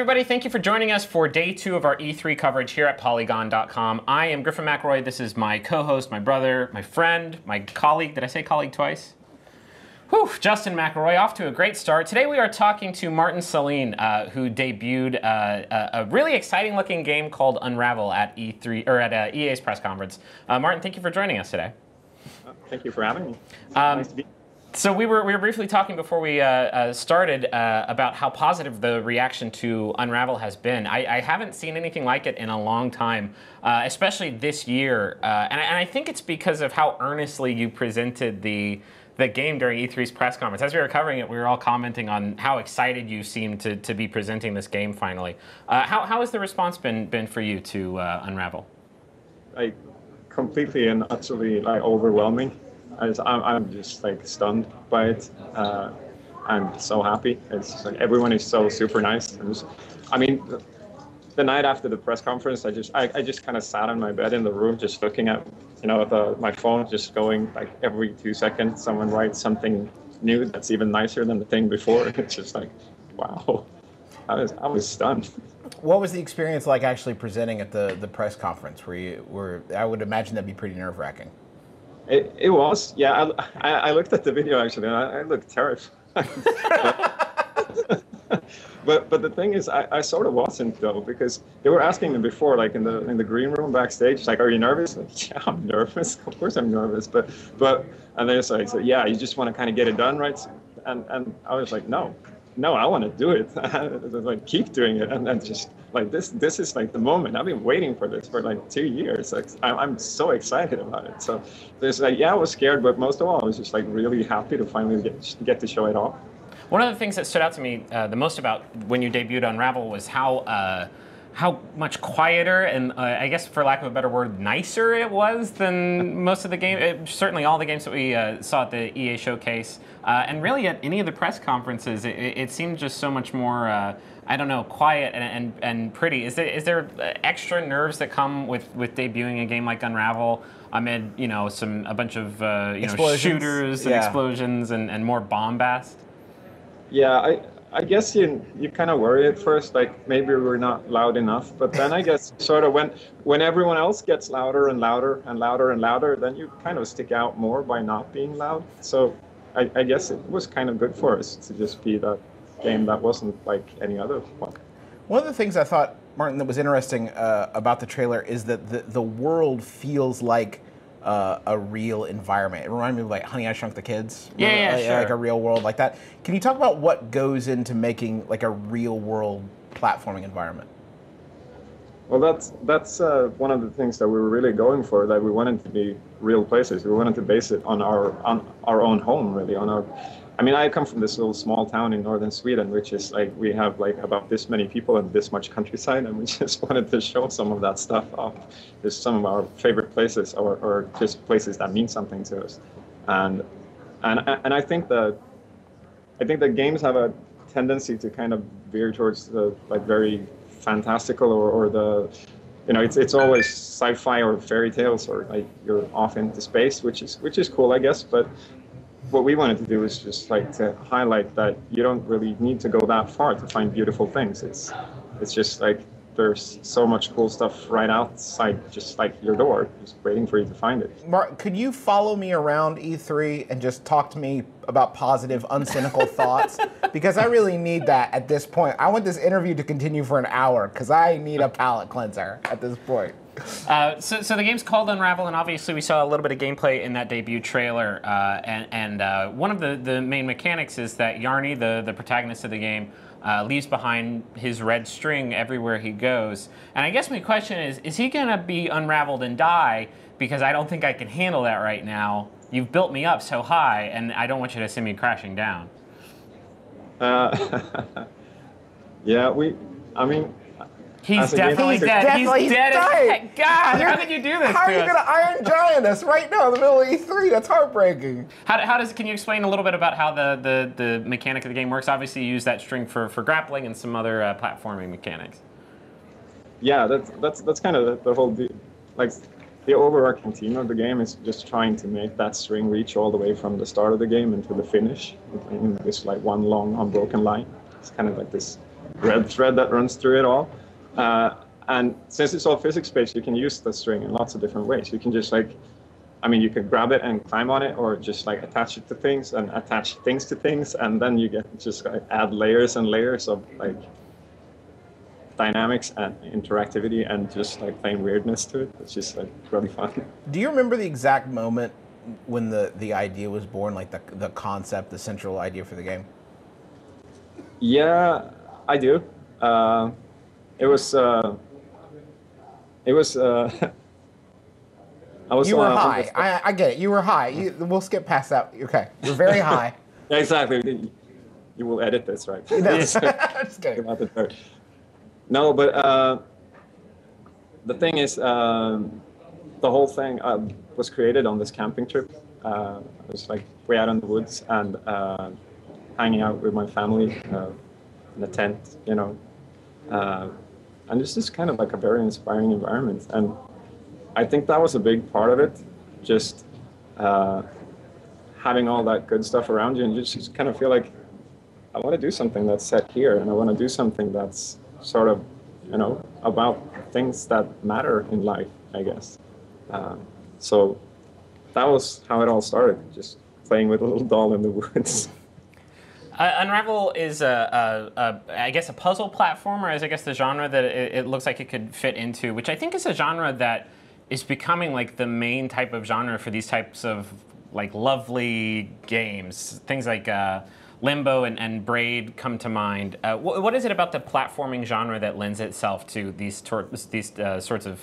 everybody. Thank you for joining us for day 2 of our E3 coverage here at Polygon.com. I am Griffin McElroy. This is my co-host, my brother, my friend, my colleague. Did I say colleague twice? Whew, Justin McElroy, off to a great start. Today we are talking to Martin Sahlin, who debuted a really exciting-looking game called Unravel at E3 or at EA's press conference. Martin, thank you for joining us today. Thank you for having me. Nice to be. So we were briefly talking before we started about how positive the reaction to Unravel has been. I haven't seen anything like it in a long time, especially this year. And I think it's because of how earnestly you presented the game during E3's press conference. As we were covering it, we were all commenting on how excited you seemed to be presenting this game finally. How has the response been for you to Unravel? Like completely and utterly like overwhelming. I'm just like stunned by it. I'm so happy. It's just, like everyone is so super nice. I mean, the night after the press conference, I just kind of sat on my bed in the room, just looking at my phone, just going like every 2 seconds, someone writes something new that's even nicer than the thing before. It's just like, wow, I was stunned. What was the experience like actually presenting at the press conference? I would imagine that'd be pretty nerve-wracking. It was, yeah. I looked at the video actually, and I looked terrified. but the thing is, I sort of wasn't though, because they were asking me before, like in the green room backstage, like, "Are you nervous?" Like, yeah, I'm nervous. Of course, I'm nervous. But and they like, "So yeah, you just want to kind of get it done, right?" And I was like, no, I want to do it. Like, keep doing it, and just like this is like the moment. I've been waiting for this for like 2 years. Like, I'm so excited about it. So there's like, yeah, I was scared, but most of all, I was just like really happy to finally get to show it off. One of the things that stood out to me the most about when you debuted Unravel was how much quieter and I guess, for lack of a better word, nicer it was than most of the games. Certainly all the games that we saw at the EA showcase, and really at any of the press conferences, it seemed just so much more, I don't know, quiet and pretty. Is there extra nerves that come with debuting a game like Unravel amid a bunch of shooters and explosions and more bombast? Yeah, I guess you kind of worry at first, like maybe we're not loud enough. But then I guess sort of when everyone else gets louder and louder and louder and louder, then you kind of stick out more by not being loud. So I guess it was kind of good for us to just be that game that wasn't like any other one. One of the things I thought, Martin, that was interesting about the trailer is that the world feels like a real environment. It reminded me of like Honey, I Shrunk the Kids. Yeah, sure. Like a real world like that. Can you talk about what goes into making like a real world platforming environment? Well, that's one of the things that we were really going for. That we wanted to be real places. We wanted to base it on our own home, really. I mean, I come from this little small town in northern Sweden, which is like, we have like about this many people and this much countryside, and we just wanted to show some of that stuff off. There's some of our favorite places, or just places that mean something to us, and I think that games have a tendency to kind of veer towards the like very fantastical or the, it's always sci-fi or fairy tales, or like you're off into space, which is cool, I guess, but what we wanted to do is just like to highlight that you don't really need to go that far to find beautiful things. It's just like there's so much cool stuff right outside, just like your door, just waiting for you to find it. Mark, could you follow me around E3 and just talk to me about positive, uncynical thoughts? Because I really need that at this point. I want this interview to continue for an hour because I need a palate cleanser at this point. So the game's called Unravel, and obviously we saw a little bit of gameplay in that debut trailer. And one of the main mechanics is that Yarny, the protagonist of the game, leaves behind his red string everywhere he goes. And I guess my question is he going to be unraveled and die? Because I don't think I can handle that right now. You've built me up so high, and I don't want you to send me crashing down. Yeah, I mean... He's definitely dead. He's dead. God, how did you do this? How are you going to Iron Giant us right now in the middle of E3? That's heartbreaking. Can you explain a little bit about how the mechanic of the game works? Obviously, you use that string for grappling and some other platforming mechanics. Yeah, that's kind of the whole like the overarching theme of the game is just trying to make that string reach all the way from the start of the game into the finish in this like one long unbroken line. It's kind of like this red thread that runs through it all. And since it's all physics-based, you can use the string in lots of different ways. You can just like, I mean, you can grab it and climb on it, or just like attach it to things and attach things to things, and then you get just like add layers and layers of like dynamics and interactivity and just like plain weirdness to it. It's just like really fun. Do you remember the exact moment when the idea was born, like the concept, the central idea for the game? Yeah, I do. It was. I was. You were high. I get it. You were high. We'll skip past that. Okay, you're very high. Yeah, exactly. You will edit this, right? No, just kidding. No, but the thing is, the whole thing was created on this camping trip. It was like way out in the woods and hanging out with my family in a tent, you know. And it's just kind of like a very inspiring environment. And I think that was a big part of it, just having all that good stuff around you and just kind of feel like I want to do something that's set here, and I want to do something that's sort of, you know, about things that matter in life, I guess. So that was how it all started, just playing with a little doll in the woods. Unravel is I guess a puzzle platformer is I guess the genre that it looks like it could fit into, which I think is a genre that is becoming like the main type of genre for these types of like lovely games. Things like Limbo and Braid come to mind. What is it about the platforming genre that lends itself to these sorts of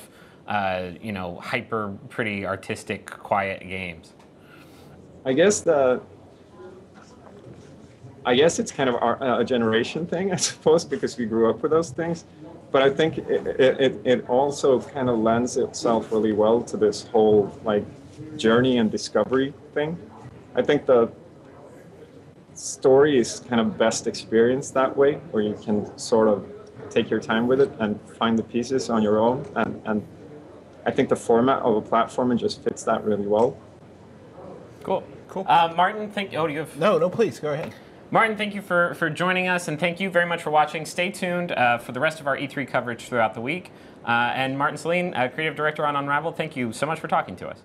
you know, hyper pretty artistic quiet games? I guess it's kind of a generation thing, I suppose, because we grew up with those things. But I think it also kind of lends itself really well to this whole like journey and discovery thing. I think the story is kind of best experienced that way, where you can sort of take your time with it and find the pieces on your own. And I think the format of a platformer just fits that really well. Cool. Martin, do you have... No, please, go ahead. Martin, thank you for joining us, and thank you very much for watching. Stay tuned for the rest of our E3 coverage throughout the week. And Martin Sahlin, Creative Director on Unravel, thank you so much for talking to us.